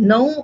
9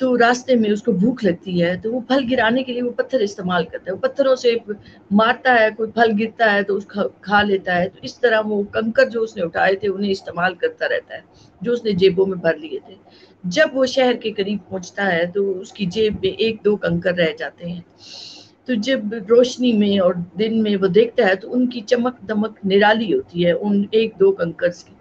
تو راستے میں اس کو بھوک لگتی ہے تو وہ پھل گرانے کے لیے وہ پتھر استعمال کرتا ہے، وہ پتھروں سے مارتا ہے، کوئی پھل گرتا ہے تو اس کھا لیتا ہے. تو اس طرح وہ کنکر جو اس نے اٹھائے تھے انہیں استعمال کرتا رہتا ہے جو اس نے جیبوں میں بھر لیے تھے. جب وہ شہر کے قریب پہنچتا ہے تو اس کی جیب میں 1-2 کنکر رہ جاتے ہیں. تو جب روشنی میں اور دن میں وہ دیکھتا ہے تو ان کی چمک دمک نرالی ہوتی ہے ان 1-2 کنکرز کی.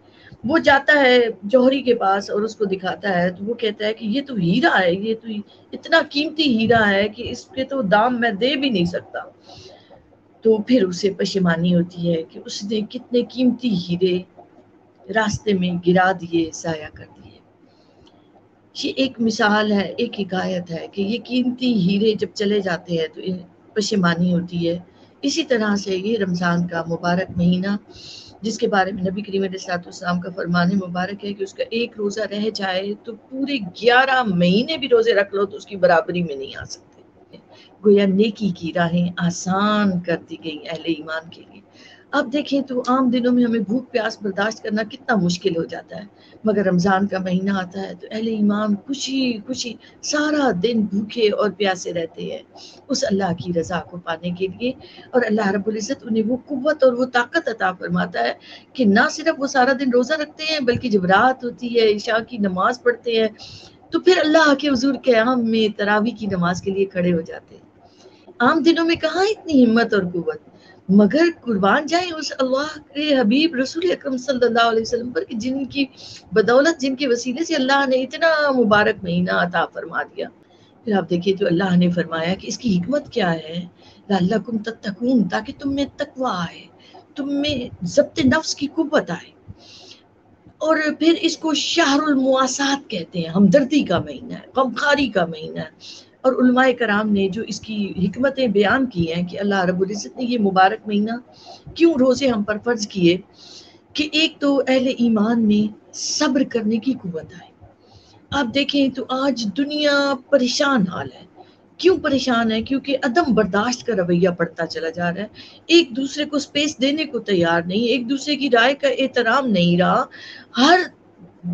وہ جاتا ہے جوہری کے پاس اور اس کو دکھاتا ہے تو وہ کہتا ہے کہ یہ تو ہیرا ہے، یہ تو اتنا قیمتی ہیرا ہے کہ اس کے تو دام میں دے بھی نہیں سکتا. تو پھر اسے پشیمانی ہوتی ہے کہ اس نے کتنے قیمتی ہیرے راستے میں گرا دیے، ضائع کر دیے. یہ ایک مثال ہے، ایک حکایت ہے کہ یہ قیمتی ہیرے جب چلے جاتے ہیں تو پشیمانی ہوتی ہے. اسی طرح سے یہ رمضان کا مبارک مہینہ جس کے بارے میں نبی کریم علیہ السلام کا فرمان مبارک ہے کہ اس کا ایک روزہ رہ جائے تو پورے 11 مہینے بھی روزے رکھ لو تو اس کی برابری میں نہیں آ سکتے. گویا نیکی کی راہیں آسان کر دی گئی اہل ایمان کے لیے. اب دیکھیں تو عام دنوں میں ہمیں بھوک پیاس برداشت کرنا کتنا مشکل ہو جاتا ہے، مگر رمضان کا مہینہ آتا ہے تو اہل ایمان خوشی خوشی سارا دن بھوکے اور پیاسے رہتے ہیں اس اللہ کی رضا کو پانے کے لیے. اور اللہ رب العزت انہیں وہ قوت اور وہ طاقت عطا فرماتا ہے کہ نہ صرف وہ سارا دن روزہ رکھتے ہیں بلکہ جب رات ہوتی ہے عشاء کی نماز پڑھتے ہیں تو پھر اللہ کے حضور قیام میں تراویح کی نماز کے لیے کھڑے ہو جاتے ہیں. عام دنوں میں کہاں اتنی ہمت اور قوت، مگر قربان جائیں اس اللہ کے حبیب رسول اکرم صلی اللہ علیہ وسلم پر کہ جن کی بدولت، جن کے وسیلے سے اللہ نے اتنا مبارک مہینہ عطا فرما دیا. پھر آپ دیکھیے تو اللہ نے فرمایا کہ اس کی حکمت کیا ہے، لعلکم تتقون، تاکہ تم میں تقوی آئے، تم میں ضبط نفس کی قوت آئے. اور پھر اس کو شہر المواسات کہتے ہیں، ہمدردی کا مہینہ ہے، غمخواری کا مہینہ ہے. اور علماء کرام نے جو اس کی حکمتیں بیان کی ہیں کہ اللہ رب العزت نے یہ مبارک مہینہ کیوں روزے ہم پر فرض کیے، کہ ایک تو اہل ایمان میں صبر کرنے کی قوت آئے. آپ دیکھیں تو آج دنیا پریشان حال ہے. کیوں پریشان ہے؟ کیونکہ عدم برداشت کا رویہ بڑھتا چلا جا رہا ہے، ایک دوسرے کو سپیس دینے کو تیار نہیں، ایک دوسرے کی رائے کا احترام نہیں رہا، ہر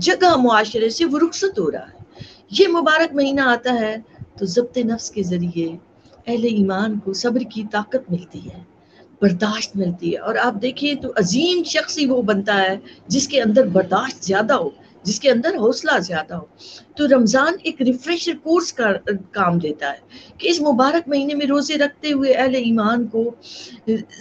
جگہ معاشرے سے وہ رخصت ہو رہا ہے. یہ مبارک مہینہ آتا ہے تو ضبط نفس کے ذریعے اہل ایمان کو صبر کی طاقت ملتی ہے، برداشت ملتی ہے. اور آپ دیکھیں تو عظیم شخص ہی وہ بنتا ہے جس کے اندر برداشت زیادہ ہو، جس کے اندر حوصلہ زیادہ ہو. تو رمضان ایک ریفریشر کورس کا کام دیتا ہے کہ اس مبارک مہینے میں روزے رکھتے ہوئے اہل ایمان کو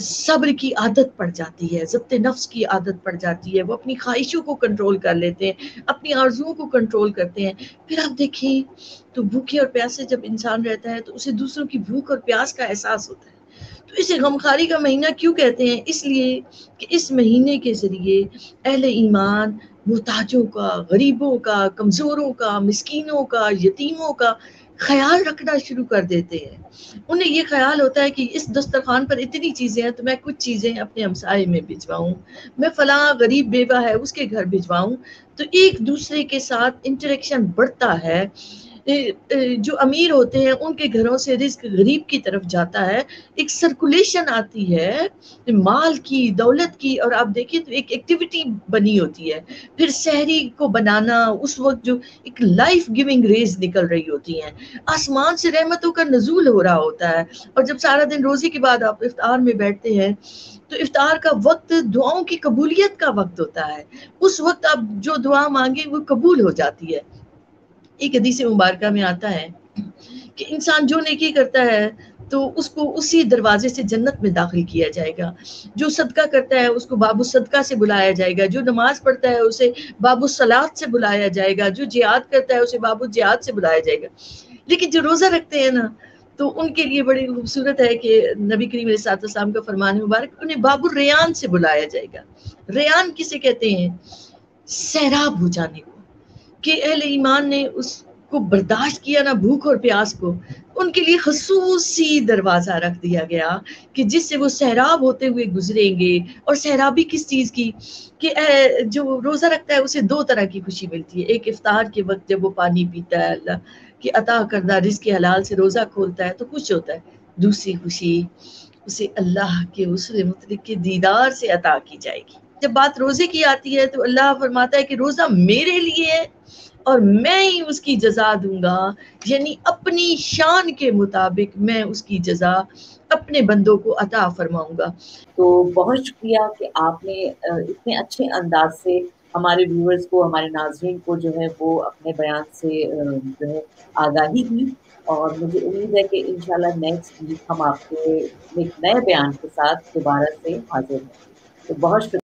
صبر کی عادت پڑ جاتی ہے، ضبط نفس کی عادت پڑ جاتی ہے. وہ اپنی خواہشوں کو کنٹرول کر لیتے ہیں، اپنی آرزوؤں کو کنٹرول کرتے ہیں. پھر آپ دیکھیں تو بھوکے اور پیاسے جب انسان رہتا ہے تو اسے دوسروں کی بھوک اور پیاس کا احساس ہوتا ہے. تو اسے غمخواری کا مہینہ کیوں کہتے ہیں؟ اس لیے کہ اس مہینے کے ذریعے اہل ایمان محتاجوں کا، غریبوں کا، کمزوروں کا، مسکینوں کا، یتیموں کا خیال رکھنا شروع کر دیتے ہیں. انہیں یہ خیال ہوتا ہے کہ اس دسترخوان پر اتنی چیزیں ہیں تو میں کچھ چیزیں اپنے ہمسائے میں بھجواؤں، میں فلاں غریب بیوہ ہے اس کے گھر بھجواؤں. تو ایک دوسرے کے ساتھ انٹریکشن بڑھتا ہے. جو امیر ہوتے ہیں ان کے گھروں سے رزق غریب کی طرف جاتا ہے، ایک سرکولیشن آتی ہے مال کی، دولت کی. اور آپ دیکھیں تو ایک ایکٹیویٹی بنی ہوتی ہے. پھر سحری کو بنانا، اس وقت جو ایک لائف گیونگ ریز نکل رہی ہوتی ہیں، آسمان سے رحمتوں کا نزول ہو رہا ہوتا ہے. اور جب سارا دن روزے کے بعد آپ افطار میں بیٹھتے ہیں تو افطار کا وقت دعاؤں کی قبولیت کا وقت ہوتا ہے. اس وقت آپ جو دعا مانگے وہ قبول ہو جاتی ہے. ایک حدیث مبارکہ میں آتا ہے کہ انسان جو نیکی کرتا ہے تو اس کو اسی دروازے سے جنت میں داخل کیا جائے گا. جو صدقہ کرتا ہے اس کو باب الصدقہ سے بلایا جائے گا، جو نماز پڑھتا ہے اسے باب الصلاۃ سے بلایا جائے گا، جو جہاد کرتا ہے اسے باب الجہاد سے بلایا جائے گا. لیکن جو روزہ رکھتے ہیں نا تو ان کے لیے بڑی خوبصورت ہے کہ نبی کریم علیہ السلام کا فرمان مبارک انہیں باب الریان سے بلایا جائے گا. ریان کسے کہتے ہیں؟ سیراب ہو جانے کو. کہ اہل ایمان نے اس کو برداشت کیا نا بھوک اور پیاس کو، ان کے لیے خصوصی دروازہ رکھ دیا گیا کہ جس سے وہ سیراب ہوتے ہوئے گزریں گے. اور سیرابی کس چیز کی؟ کہ جو روزہ رکھتا ہے اسے 2 طرح کی خوشی ملتی ہے. ایک افطار کے وقت جب وہ پانی پیتا ہے، اللہ کی عطا کردہ رزق حلال سے روزہ کھولتا ہے تو خوش ہوتا ہے. دوسری خوشی اسے اللہ کے رسول مطلق کے دیدار سے عطا کی جائے گی. جب بات روزے کی آتی ہے تو اللہ فرماتا ہے کہ روزہ میرے لیے ہے اور میں ہی اس کی جزا دوں گا، یعنی اپنی شان کے مطابق میں اس کی جزا اپنے بندوں کو عطا فرماؤں گا۔ تو بہت شکریہ کہ آپ نے اتنے اچھے انداز سے ہمارے ویورز کو، ہمارے ناظرین کو جو ہے وہ اپنے بیان سے جو ہے آگاہی دی، اور مجھے امید ہے کہ انشاءاللہ نیکسٹ ویک ہم آپ کے ایک نئے بیان کے ساتھ دوبارہ سے حاضر ہیں۔ تو بہت شکریہ۔